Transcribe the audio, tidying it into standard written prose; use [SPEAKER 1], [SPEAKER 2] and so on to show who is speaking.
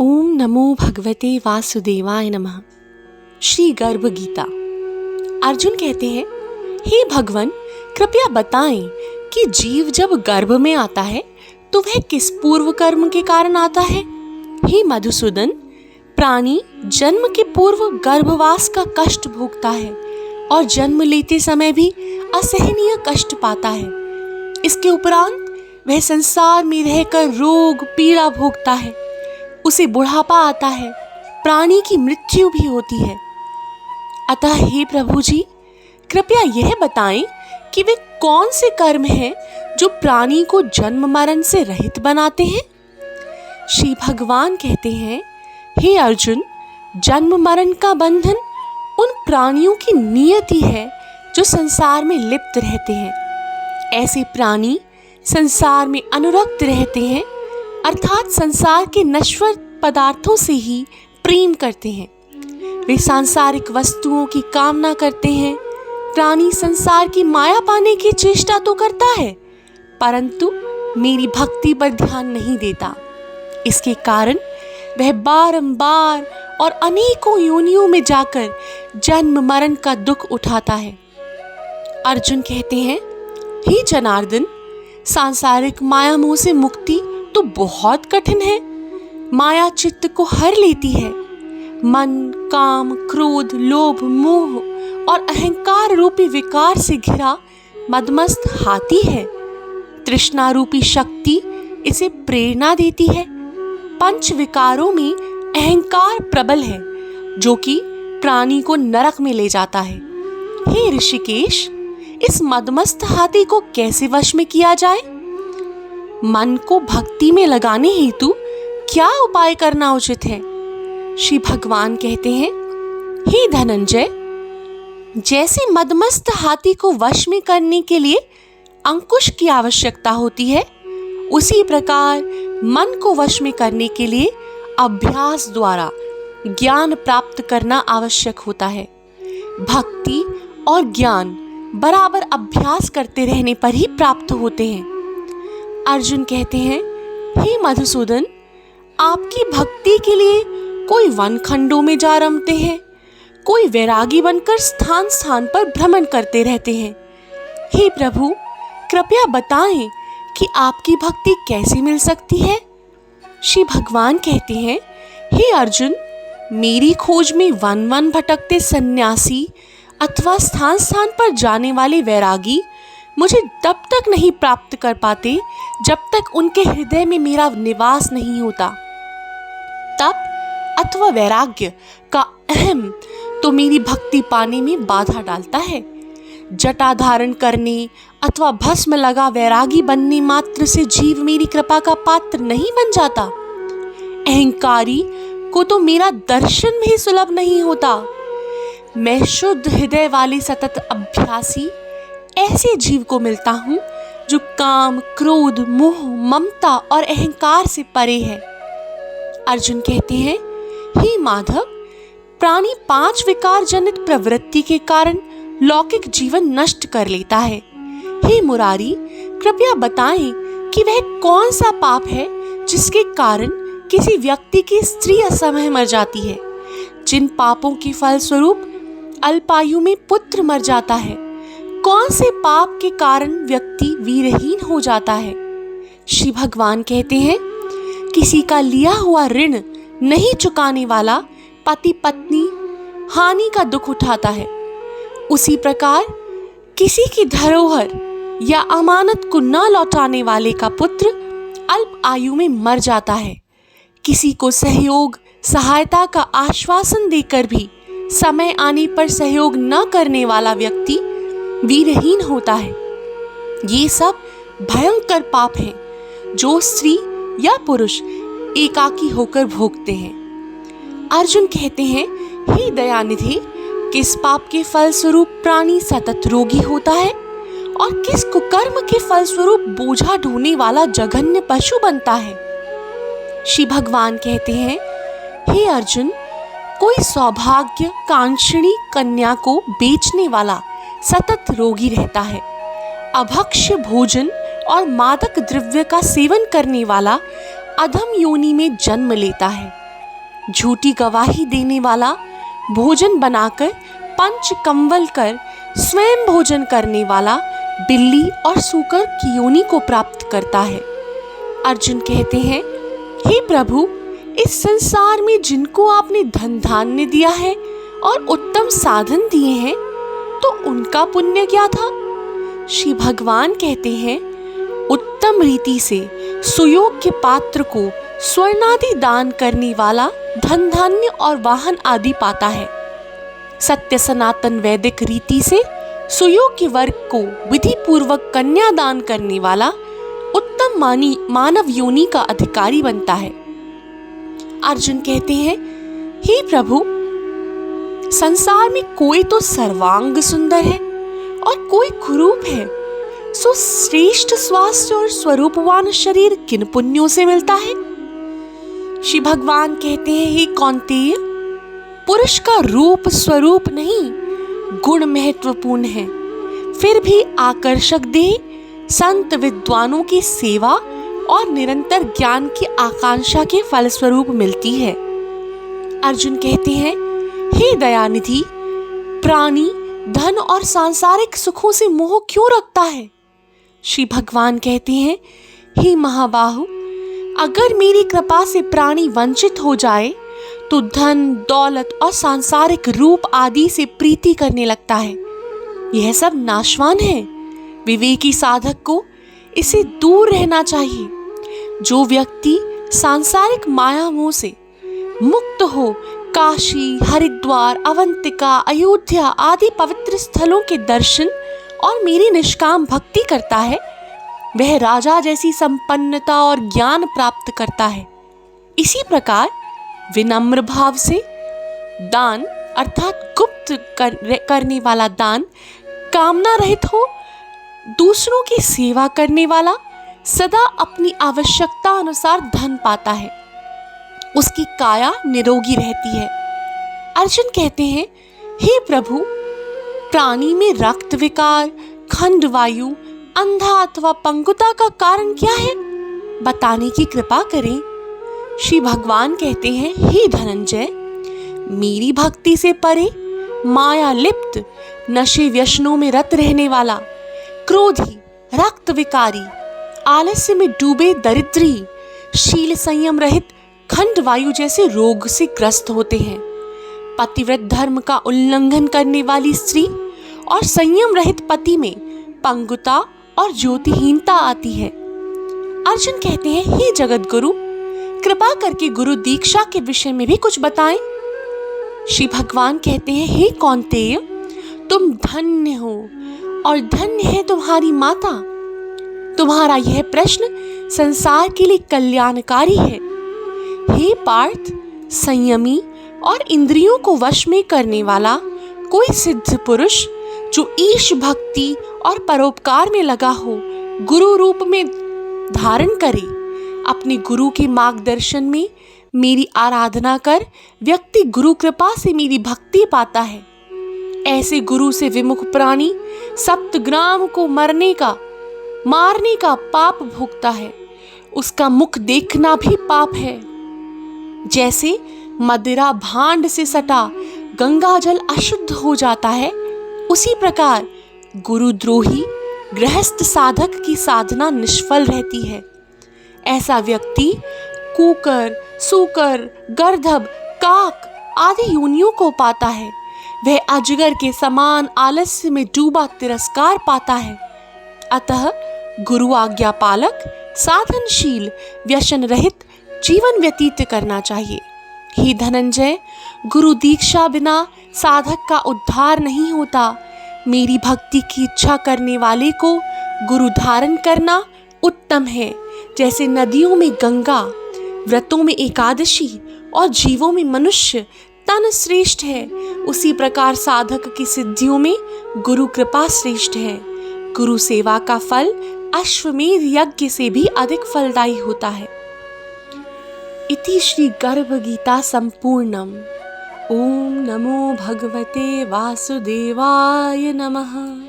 [SPEAKER 1] ओम नमो भगवते वासुदेवाय नमः। श्री गर्भ गीता। अर्जुन कहते हैं, हे भगवान, कृपया बताएं कि जीव जब गर्भ में आता है तो वह किस पूर्व कर्म के कारण आता है। हे मधुसूदन, प्राणी जन्म के पूर्व गर्भवास का कष्ट भोगता है और जन्म लेते समय भी असहनीय कष्ट पाता है। इसके उपरांत वह संसार में रहकर रोग पीड़ा भोगता है। उसे बुढ़ापा आता है, प्राणी की मृत्यु भी होती है। अतः हे प्रभु जी, कृपया यह बताएं कि वे कौन से कर्म हैं जो प्राणी को जन्म मरण से रहित बनाते हैं। श्री भगवान कहते हैं, हे अर्जुन, जन्म मरण का बंधन उन प्राणियों की नियति है जो संसार में लिप्त रहते हैं। ऐसे प्राणी संसार में अनुरक्त रहते हैं, अर्थात संसार के नश्वर पदार्थों से ही प्रेम करते हैं। वे सांसारिक वस्तुओं की कामना करते हैं। प्राणी संसार की माया पाने की चेष्टा तो करता है, परंतु मेरी भक्ति पर ध्यान नहीं देता। इसके कारण वह बारंबार और अनेकों योनियों में जाकर जन्म मरण का दुख उठाता है। अर्जुन कहते हैं, हे जनार्दन, सांसारिक माया मोह से मुक्ति तो बहुत कठिन है। माया चित्त को हर लेती है। मन, काम, क्रोध, लोभ, मोह और अहंकार रूपी विकार से घिरा मदमस्त हाथी है। तृष्णा रूपी शक्ति इसे प्रेरणा देती है। पंच विकारों में अहंकार प्रबल है, जो कि प्राणी को नरक में ले जाता है। हे ऋषिकेश, इस मदमस्त हाथी को कैसे वश में किया जाए? मन को भक्ति में लगाने हेतु क्या उपाय करना उचित है? श्री भगवान कहते हैं, हे धनंजय, जैसे मदमस्त हाथी को वश में करने के लिए अंकुश की आवश्यकता होती है, उसी प्रकार मन को वश में करने के लिए अभ्यास द्वारा ज्ञान प्राप्त करना आवश्यक होता है। भक्ति और ज्ञान बराबर अभ्यास करते रहने पर ही प्राप्त होते हैं। अर्जुन कहते हैं, हे मधुसूदन, आपकी भक्ति के लिए कोई वन खंडों में जा रमते हैं, कोई वैरागी बनकर स्थान स्थान पर भ्रमण करते रहते हैं। हे प्रभु, कृपया बताएं कि आपकी भक्ति कैसे मिल सकती है। श्री भगवान कहते हैं, हे अर्जुन, मेरी खोज में वन वन भटकते सन्यासी अथवा स्थान स्थान पर जाने वाले वैरागी मुझे तब तक नहीं प्राप्त कर पाते जब तक उनके हृदय में मेरा निवास नहीं होता। तप अथवा वैराग्य का अहम तो मेरी भक्ति पाने में बाधा डालता है। जटा धारण करने अथवा भस्म लगा वैरागी बनने मात्र से जीव मेरी कृपा का पात्र नहीं बन जाता। अहंकारी को तो मेरा दर्शन भी सुलभ नहीं होता। मैं शुद्ध हृदय वाले सतत अभ्यासी ऐसे जीव को मिलता हूँ जो काम, क्रोध, मोह, ममता और अहंकार से परे है। अर्जुन कहते हैं, हे माधव, प्राणी 5 विकार जनित प्रवृत्ति के कारण लौकिक जीवन नष्ट कर लेता है। हे मुरारी, कृपया बताएं कि वह कौन सा पाप है जिसके कारण किसी व्यक्ति की स्त्री असमय मर जाती है। जिन पापों के फलस्वरूप अल्पायु में पुत्र मर जाता है। कौन से पाप के कारण व्यक्ति वीरहीन हो जाता है। श्री भगवान कहते हैं, किसी का लिया हुआ ऋण नहीं चुकाने वाला पति पत्नी हानि का दुख उठाता है। उसी प्रकार किसी की धरोहर या अमानत को न लौटाने वाले का पुत्र अल्प आयु में मर जाता है। किसी को सहयोग सहायता का आश्वासन देकर भी समय आने पर सहयोग न करने वाला व्यक्ति वीरहीन होता है। ये सब भयंकर पाप हैं जो स्त्री या पुरुष एकाकी होकर भोगते हैं। अर्जुन कहते हैं, हे दयानिधि, किस पाप के फलस्वरूप प्राणी सतत रोगी होता है और किस कुकर्म के फलस्वरूप बोझा ढोने वाला जघन्य पशु बनता है। श्री भगवान कहते हैं, हे अर्जुन, कोई सौभाग्य कांक्षिणी कन्या को बेचने वाला सतत रोगी रहता है। अभक्ष्य भोजन और मादक द्रव्य का सेवन करने वाला अधम योनि में जन्म लेता है। झूठी गवाही देने वाला भोजन बनाकर पंच कंवल कर स्वयं भोजन करने वाला बिल्ली और सूकर की योनि को प्राप्त करता है। अर्जुन कहते हैं, हे प्रभु, इस संसार में जिनको आपने धन धान्य दिया है और उत्तम साधन दिए हैं, तो उनका पुण्य क्या था? श्री भगवान कहते हैं, उत्तम रीति से सुयोग्य पात्र को स्वर्णादि दान करने वाला धन धान्य और वाहन आदि पाता है। सत्य सनातन वैदिक रीति से सुयोग्य वर्ग को विधि पूर्वक कन्या दान करने वाला उत्तम मानव योनि का अधिकारी बनता है। अर्जुन कहते हैं, हे प्रभु, संसार में कोई तो सर्वांग सुंदर है और कोई कुरूप है, सो श्रेष्ठ स्वास्थ्य और स्वरूपवान शरीर किन पुण्यों से मिलता है? श्री भगवान कहते हैं, हे कौन्तेय, पुरुष का रूप स्वरूप नहीं, गुण महत्वपूर्ण है। फिर भी आकर्षक देह संत विद्वानों की सेवा और निरंतर ज्ञान की आकांक्षा के फलस्वरूप मिलती है। अर्जुन कहते हैं, हे दयानिधि, प्राणी धन और सांसारिक सुखों से मोह क्यों रखता है? श्री भगवान कहते हैं, हे महाबाहु, अगर मेरी कृपा से प्राणी वंचित हो जाए तो धन दौलत और सांसारिक रूप आदि से प्रीति करने लगता है। यह सब नाशवान है। विवेकी साधक को इसे दूर रहना चाहिए। जो व्यक्ति सांसारिक माया मोह से मुक्त हो काशी, हरिद्वार, अवंतिका, अयोध्या आदि पवित्र स्थलों के दर्शन और मेरी निष्काम भक्ति करता है, वह राजा जैसी संपन्नता और ज्ञान प्राप्त करता है। इसी प्रकार विनम्र भाव से दान अर्थात गुप्त करने वाला दान, कामना रहित हो दूसरों की सेवा करने वाला सदा अपनी आवश्यकता अनुसार धन पाता है। उसकी काया निरोगी रहती है। अर्जुन कहते हैं, हे प्रभु, प्राणी में रक्त विकार, खंड वायु, अंधा अथवा पंगुता का कारण क्या है? बताने की कृपा करें। श्री भगवान कहते हैं, हे धनंजय, मेरी भक्ति से परे माया लिप्त नशे व्यसनों में रत रहने वाला, क्रोधी, रक्त विकारी, आलस्य में डूबे दरिद्री, शील संयम रहित खंड वायु जैसे रोग से ग्रस्त होते हैं। पतिव्रत धर्म का उल्लंघन करने वाली स्त्री और संयम रहित पति में पंगुता और ज्योतिहीनता आती है। अर्जुन कहते हैं, हे जगत गुरु, कृपा करके गुरु दीक्षा के विषय में भी कुछ बताएं। श्री भगवान कहते हैं, हे कौन्तेय, तुम धन्य हो और धन्य है तुम्हारी माता। तुम्हारा यह प्रश्न संसार के लिए कल्याणकारी है। हे पार्थ, संयमी और इंद्रियों को वश में करने वाला कोई सिद्ध पुरुष जो ईश भक्ति और परोपकार में लगा हो, गुरु रूप में धारण करे, अपने गुरु के मार्गदर्शन में मेरी आराधना कर व्यक्ति गुरु कृपा से मेरी भक्ति पाता है। ऐसे गुरु से विमुख प्राणी सप्तग्राम को मारने का पाप भोगता है। उसका मुख देखना भी पाप है। जैसे मदिरा भांड से सटा गंगा जल अशुद्ध हो जाता है, उसी प्रकार गुरुद्रोही गृहस्थ साधक की साधना निष्फल रहती है। ऐसा व्यक्ति कुकर, सूकर, गर्दभ, काक आदि योनियों को पाता है। वह अजगर के समान आलस्य में डूबा तिरस्कार पाता है। अतः गुरु आज्ञा पालक, साधनशील, व्यसन रहित जीवन व्यतीत करना चाहिए। हे धनंजय, गुरु दीक्षा बिना साधक का उद्धार नहीं होता। मेरी भक्ति की इच्छा करने वाले को गुरु धारण करना उत्तम है। जैसे नदियों में गंगा, व्रतों में एकादशी और जीवों में मनुष्य तन श्रेष्ठ है, उसी प्रकार साधक की सिद्धियों में गुरु कृपा श्रेष्ठ है। गुरु सेवा का फल अश्वमेध यज्ञ से भी अधिक फलदायी होता है। इति श्री गर्भ गीता संपूर्णम। ओम नमो भगवते वासुदेवाय नमः।